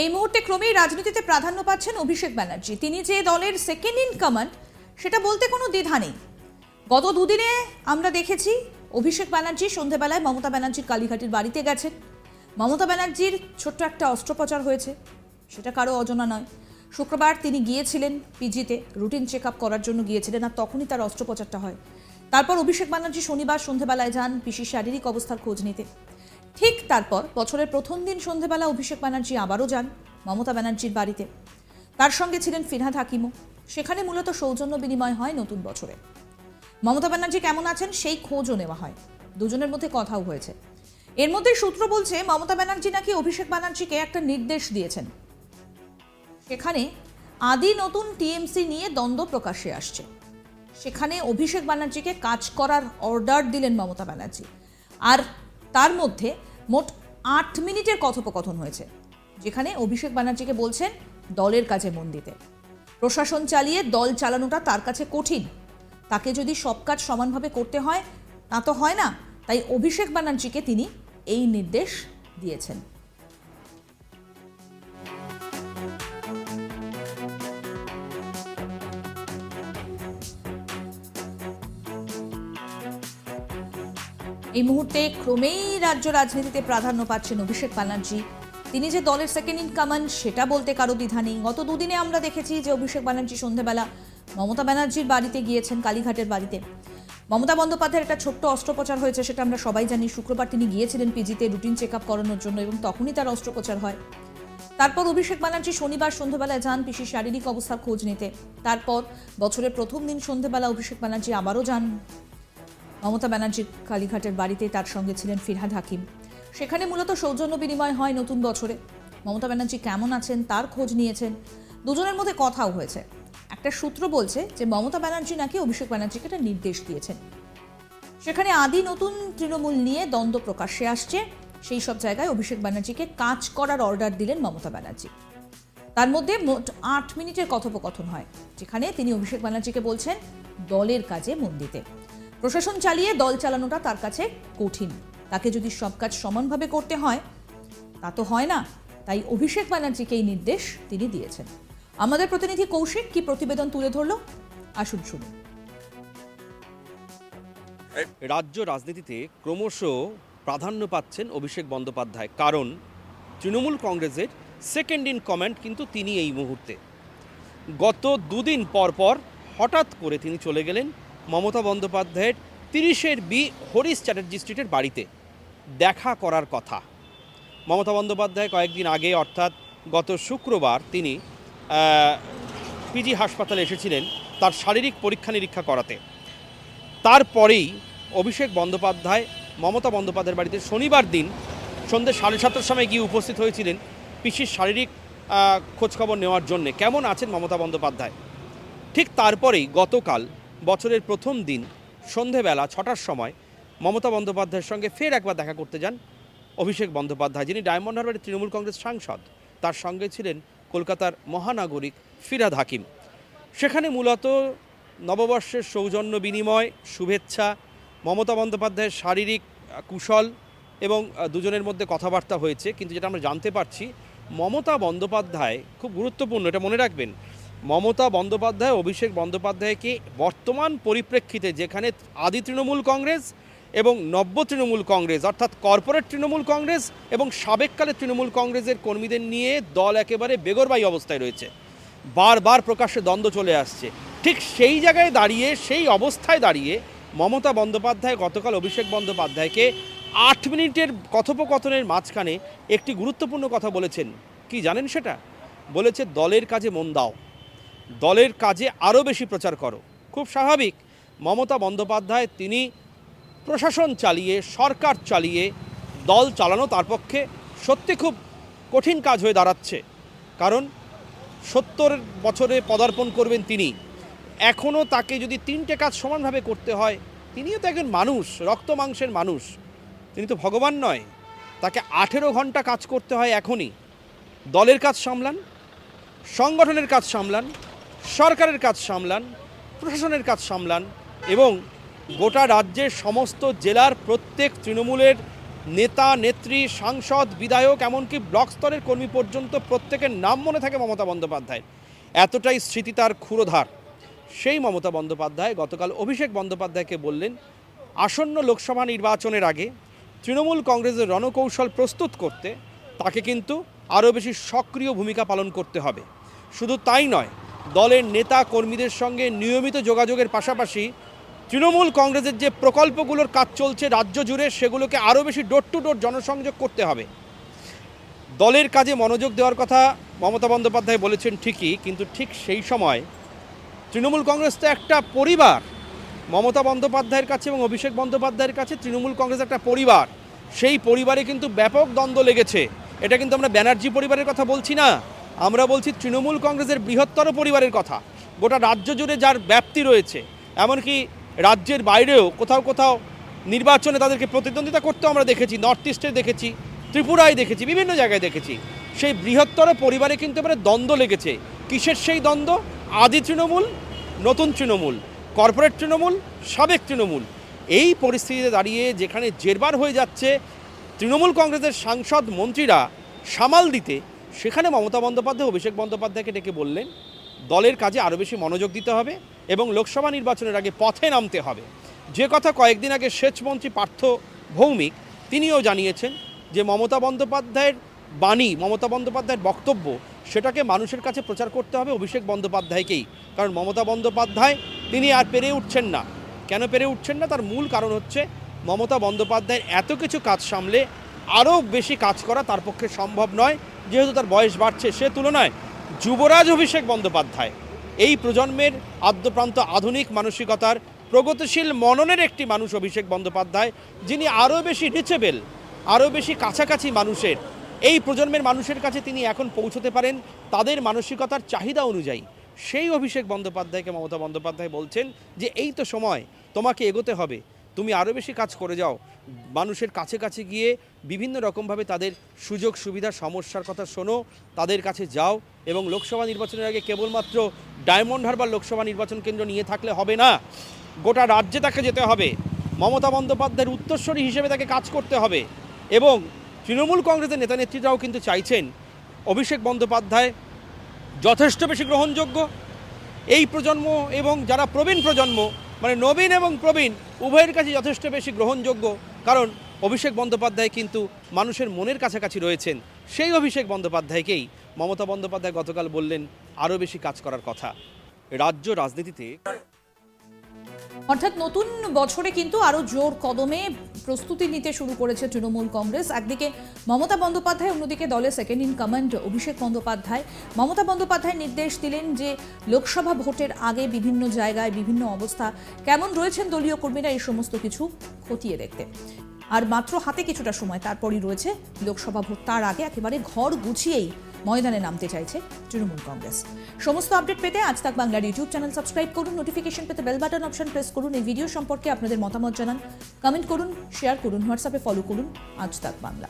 এই মুহূর্তে ক্রমেই রাজনীতিতে প্রাধান্য পাচ্ছেন অভিষেক ব্যানার্জি। তিনি যে দলের সেকেন্ড ইন কমান্ড সেটা বলতে কোনো দ্বিধা নেই। গত দুদিনে আমরা দেখেছি অভিষেক ব্যানার্জি সন্ধেবেলায় মমতা ব্যানার্জির কালীঘাটের বাড়িতে গেছেন। মমতা ব্যানার্জির ছোট্ট একটা অস্ত্রোপচার হয়েছে, সেটা কারো অজানা নয়। শুক্রবার তিনি গিয়েছিলেন পিজিতে, রুটিন চেক আপ করার জন্য গিয়েছিলেন, আর তখনই তার অস্ত্রোপচারটা হয়। তারপর অভিষেক ব্যানার্জি শনিবার সন্ধেবেলায় যান পিসির শারীরিক অবস্থার খোঁজ নিতে। ঠিক তারপর বছরের প্রথম দিন সন্ধেবেলা অভিষেক ব্যানার্জি আবারও যান মমতা ব্যানার্জির বাড়িতে। তার সঙ্গে ছিলেন ফিরহাদ হাকিমও। সেখানে মূলত সৌজন্য বিনিময় হয় নতুন বছরে। মমতা ব্যানার্জি কেমন আছেন সেই খোঁজও নেওয়া হয়, দুজনের মধ্যে কথাও হয়েছে। এর মধ্যে সূত্র বলছে মমতা ব্যানার্জি নাকি অভিষেক ব্যানার্জিকে একটা নির্দেশ দিয়েছেন। সেখানে আদি নতুন টিএমসি নিয়ে দ্বন্দ্ব প্রকাশ্যে আসছে। সেখানে অভিষেক ব্যানার্জিকে কাজ করার অর্ডার দিলেন মমতা ব্যানার্জি। আর তার মধ্যে মোট 8 মিনিটের কথোপকথন হয়েছে, যেখানে অভিষেক ব্যানার্জিকে বলছেন দলের কাজে মন দিতে। প্রশাসন চালিয়ে দল চালানোটা তার কাছে কঠিন, তাকে যদি সব কাজ সমানভাবে করতে হয় তা তো হয় না, তাই অভিষেক ব্যানার্জিকে তিনি এই নির্দেশ দিয়েছেন। এই মুহূর্তে ক্রমেই রাজ্য রাজনীতিতে প্রাধান্য পাচ্ছেন অভিষেক ব্যানার্জি। তিনি যে দলের সেকেন্ড ইন কমান্ড সেটা বলতে কারো দ্বিধা নেই। গত দুদিনে আমরা দেখেছি যে অভিষেক ব্যানার্জি সন্ধ্যেবেলা মমতা ব্যানার্জির বাড়িতে গিয়েছেন, কালীঘাটের বাড়িতে। মমতা বন্দ্যোপাধ্যায়ের একটা ছোট্ট অস্ত্রোপচার হয়েছে, সেটা আমরা সবাই জানি। শুক্রবার তিনি গিয়েছিলেন পিজিতে রুটিন চেক আপ করানোর জন্য, এবং তখনই তার অস্ত্রোপচার হয়। তারপর অভিষেক ব্যানার্জি শনিবার সন্ধ্যাবেলায় যান পিসির শারীরিক অবস্থার খোঁজ নিতে। তারপর বছরের প্রথম দিন সন্ধ্যাবেলা অভিষেক ব্যানার্জি আবারও যান মমতা ব্যানার্জির কালীঘাটের বাড়িতে। তার সঙ্গে ছিলেন ফিরহাদ হাকিম। সেখানে মূলত সৌজন্য বিনিময় হয় নতুন বছরে। মমতা ব্যানার্জি কেমন আছেন তার খোঁজ নিয়েছেন, দুজনের মধ্যে কথাও হয়েছে। একটা সূত্র বলছে যে মমতা ব্যানার্জি নাকি অভিষেক ব্যানার্জিকে একটা নির্দেশ দিয়েছেন। সেখানে আদি নতুন তৃণমূল নিয়ে দ্বন্দ্ব প্রকাশ্যে আসছে। সেই সব জায়গায় অভিষেক ব্যানার্জিকে কাজ করার অর্ডার দিলেন মমতা ব্যানার্জি। তার মধ্যে মোট 8 মিনিটের কথোপকথন হয়, যেখানে তিনি অভিষেক ব্যানার্জিকে বলছেন দলের কাজে মন দিতে। প্রশাসন চালিয়ে দল চালানোটা তার কাছে কঠিন, তাকে যদি সব কাজ সমানভাবে করতে হয় তা তো হয় না, তাই অভিষেক ব্যানার্জিকে এই নির্দেশ তিনি দিয়েছেন। আমাদের প্রতিনিধি কৌশিক কি প্রতিবেদন তুলে ধরল, আসুন শুনুন। রাজ্য রাজনীতিতে ক্রমশ প্রাধান্য পাচ্ছেন অভিষেক বন্দ্যোপাধ্যায়, কারণ তৃণমূল কংগ্রেসের সেকেন্ড ইন কমান্ড কিন্তু তিনি এই মুহূর্তে। গত দুদিন পর পর হঠাৎ করে তিনি চলে গেলেন মমতা বন্দ্যোপাধ্যায়ের 30 বি হরিশ চ্যাটার্জি স্ট্রিটের বাড়িতে দেখা করার কথা। মমতা বন্দ্যোপাধ্যায় কয়েকদিন আগে অর্থাৎ গত শুক্রবার তিনি পিজি হাসপাতালে এসেছিলেন তার শারীরিক পরীক্ষা নিরীক্ষা করাতে। তারপরেই অভিষেক বন্দ্যোপাধ্যায় মমতা বন্দ্যোপাধ্যায়ের বাড়িতে শনিবার দিন সন্ধ্যে 7:30টার সময় গিয়ে উপস্থিত হয়েছিলেন পিসির শারীরিক খোঁজখবর নেওয়ার জন্যে, কেমন আছেন মমতা বন্দ্যোপাধ্যায়। ঠিক তারপরেই গতকাল বছরের প্রথম দিন সন্ধেবেলা 6টার সময় মমতা বন্দ্যোপাধ্যায়ের সঙ্গে ফের একবার দেখা করতে যান অভিষেক বন্দ্যোপাধ্যায়, যিনি ডায়মন্ড হারবারের তৃণমূল কংগ্রেস সাংসদ। তার সঙ্গে ছিলেন কলকাতার মহানাগরিক ফিরহাদ হাকিম। সেখানে মূলত নববর্ষের সৌজন্য বিনিময়, শুভেচ্ছা, মমতা বন্দ্যোপাধ্যায়ের শারীরিক কুশল এবং দুজনের মধ্যে কথাবার্তা হয়েছে। কিন্তু যেটা আমরা জানতে পারছি, মমতা বন্দ্যোপাধ্যায়, খুব গুরুত্বপূর্ণ এটা মনে রাখবেন, মমতা বন্দ্যোপাধ্যায় অভিষেক বন্দ্যোপাধ্যায়কে বর্তমান পরিপ্রেক্ষিতে যেখানে আদি তৃণমূল কংগ্রেস এবং নব্য তৃণমূল কংগ্রেস অর্থাৎ কর্পোরেট তৃণমূল কংগ্রেস এবং সাবেককালের তৃণমূল কংগ্রেসের কর্মীদের নিয়ে দল একেবারে বেগরবাই অবস্থায় রয়েছে, বারবার প্রকাশ্যে দ্বন্দ্ব চলে আসছে। ঠিক সেই জায়গায় দাঁড়িয়ে, সেই অবস্থায় দাঁড়িয়ে মমতা বন্দ্যোপাধ্যায় গতকাল অভিষেক বন্দ্যোপাধ্যায়কে 8 মিনিটের কথোপকথনের মাঝখানে একটি গুরুত্বপূর্ণ কথা বলেছেন। কি জানেন সেটা? বলেছে দলের কাজে মন দাও, দলের কাজে আরও বেশি প্রচার করো। খুব স্বাভাবিক, মমতা বন্দ্যোপাধ্যায় তিনি প্রশাসন চালিয়ে, সরকার চালিয়ে দল চালানো তার পক্ষে সত্যি খুব কঠিন কাজ হয়ে দাঁড়াচ্ছে, কারণ 70 বছরে পদার্পণ করবেন তিনি। এখনও তাকে যদি 3টে কাজ সমানভাবে করতে হয়, তিনিও তো একজন মানুষ, রক্ত মাংসের মানুষ, তিনি তো ভগবান নয়। তাকে 18 ঘন্টা কাজ করতে হয় এখনই। দলের কাজ সামলান, সংগঠনের কাজ সামলান, সরকারের কাজ সামলান, প্রশাসনের কাজ সামলান এবং গোটা রাজ্যের সমস্ত জেলার প্রত্যেক তৃণমূলের নেতা নেত্রী সাংসদ বিধায়ক এমনকি ব্লক স্তরের কর্মী পর্যন্ত প্রত্যেকের নাম মনে থাকে মমতা বন্দ্যোপাধ্যায়ের। এতটাই স্মৃতি তার ক্ষুরোধার। সেই মমতা বন্দ্যোপাধ্যায় গতকাল অভিষেক বন্দ্যোপাধ্যায়কে বললেন আসন্ন লোকসভা নির্বাচনের আগে তৃণমূল কংগ্রেসের রণকৌশল প্রস্তুত করতে তাকে কিন্তু আরও বেশি সক্রিয় ভূমিকা পালন করতে হবে। শুধু তাই নয়, দলের নেতা কর্মীদের সঙ্গে নিয়মিত যোগাযোগের পাশাপাশি তৃণমূল কংগ্রেসের যে প্রকল্পগুলোর কাজ চলছে রাজ্য জুড়ে সেগুলোকে আরও বেশি ডোর টু ডোর জনসংযোগ করতে হবে। দলের কাজে মনোযোগ দেওয়ার কথা মমতা বন্দ্যোপাধ্যায় বলেছেন ঠিকই, কিন্তু ঠিক সেই সময় তৃণমূল কংগ্রেস তো একটা পরিবার। মমতা বন্দ্যোপাধ্যায়ের কাছে এবং অভিষেক বন্দ্যোপাধ্যায়ের কাছে তৃণমূল কংগ্রেস একটা পরিবার। সেই পরিবারে কিন্তু ব্যাপক দ্বন্দ্ব লেগেছে। এটা কিন্তু আমরা ব্যানার্জি পরিবারের কথা বলছি না, আমরা বলছি তৃণমূল কংগ্রেসের বৃহত্তর পরিবারের কথা। গোটা রাজ্য জুড়ে যার ব্যাপ্তি রয়েছে, এমনকি রাজ্যের বাইরেও কোথাও কোথাও নির্বাচনে তাদেরকে প্রতিদ্বন্দ্বিতা করতেও আমরা দেখেছি। নর্থ ইস্টে দেখেছি, ত্রিপুরায় দেখেছি, বিভিন্ন জায়গায় দেখেছি। সেই বৃহত্তর পরিবারে কিন্তু এবারে দ্বন্দ্ব লেগেছে। কিসের সেই দ্বন্দ্ব? আদি তৃণমূল, নতুন তৃণমূল, কর্পোরেট তৃণমূল, সাবেক তৃণমূল। এই পরিস্থিতিতে দাঁড়িয়ে যেখানে জেরবার হয়ে যাচ্ছে তৃণমূল কংগ্রেসের সাংসদ মন্ত্রীরা সামাল দিতে, সেখানে মমতা বন্দ্যোপাধ্যায় অভিষেক বন্দ্যোপাধ্যায়কে ডেকে বললেন দলের কাজে আরও বেশি মনোযোগ দিতে হবে এবং লোকসভা নির্বাচনের আগে পথে নামতে হবে। যে কথা কয়েকদিন আগে সেচমন্ত্রী পার্থ ভৌমিক তিনিও জানিয়েছেন যে মমতা বন্দ্যোপাধ্যায়ের বাণী, মমতা বন্দ্যোপাধ্যায়ের বক্তব্য, সেটাকে মানুষের কাছে প্রচার করতে হবে অভিষেক বন্দ্যোপাধ্যায়কেই। কারণ মমতা বন্দ্যোপাধ্যায় তিনি আর পেরে উঠছেন না। কেন পেরে উঠছেন না? তার মূল কারণ হচ্ছে মমতা বন্দ্যোপাধ্যায়ের এত কিছু কাজ সামলে আরও বেশি কাজ করা তার পক্ষে সম্ভব নয়, যেহেতু তার বয়স বাড়ছে। সে তুলনায় যুবরাজ অভিষেক বন্দ্যোপাধ্যায় এই প্রজন্মের আদ্যপ্রান্ত আধুনিক মানসিকতার প্রগতিশীল মননের একটি মানুষ অভিষেক বন্দ্যোপাধ্যায়, যিনি আরও বেশি রিচেবল, আরও বেশি কাছাকাছি মানুষের, এই প্রজন্মের মানুষের কাছে তিনি এখন পৌঁছতে পারেন তাদের মানসিকতার চাহিদা অনুযায়ী। সেই অভিষেক বন্দ্যোপাধ্যায়কে মমতা বন্দ্যোপাধ্যায় বলছেন যে এই তো সময়, তোমাকে এগোতে হবে, তুমি আরও বেশি কাজ করে যাও, মানুষের কাছে কাছে গিয়ে বিভিন্ন রকমভাবে তাদের সুযোগ সুবিধা সমস্যার কথা শোনো, তাদের কাছে যাও। এবং লোকসভা নির্বাচনের আগে কেবলমাত্র ডায়মন্ড হারবার লোকসভা নির্বাচন কেন্দ্র নিয়ে থাকলে হবে না, গোটা রাজ্যে তাকে যেতে হবে। মমতা বন্দ্যোপাধ্যায়ের উত্তরসূরি হিসেবে তাকে কাজ করতে হবে। এবং তৃণমূল কংগ্রেসের নেতা নেত্রীরাও কিন্তু চাইছেন অভিষেক বন্দ্যোপাধ্যায় যথেষ্ট বেশি গ্রহণযোগ্য। এই প্রজন্ম এবং যারা প্রবীণ প্রজন্ম, মানে নবীন এবং প্রবীণ উভয়ের কাছে যথেষ্ট বেশি গ্রহণযোগ্য, কারণ অভিষেক বন্দ্যোপাধ্যায় কিন্তু মানুষের মনের কাছাকাছি রয়েছেন। সেই অভিষেক বন্দ্যোপাধ্যায়কেই মমতা বন্দ্যোপাধ্যায় গতকাল বললেন আরও বেশি কাজ করার কথা। রাজ্য রাজনীতিতে অর্থাৎ নতুন বছরে কিন্তু আরো জোর কদমে প্রস্তুতি নিতে শুরু করেছে তৃণমূল কংগ্রেস। একদিকে মমতা বন্দ্যোপাধ্যায়, অন্যদিকে দলের second in command Abhishek Bandyopadhyay. Mamata Bandyopadhyay নির্দেশ দিলেন যে লোকসভা ভোটের আগে বিভিন্ন জায়গায় বিভিন্ন অবস্থা কেমন রয়েছেন দলীয় কর্মীরা, এই সমস্ত কিছু খতিয়ে দেখতে। আর মাত্র হাতে কিছুটা সময়, তারপরই রয়েছে লোকসভা ভোট। তার আগে একেবারে ঘর গুছিয়েই ময়দানে নামতে চাইছে তৃণমূল কংগ্রেস। সমস্ত আপডেট পেতে আজ তাক বাংলার ইউটিউব চ্যানেল সাবস্ক্রাইব করুন, নোটিফিকেশন পেতে বেল বাটন অপশন প্রেস করুন। এই ভিডিও সম্পর্কে আপনাদের মতামত জানান, কমেন্ট করুন, শেয়ার করুন, হোয়াটসঅ্যাপে ফলো করুন আজ তাক বাংলা।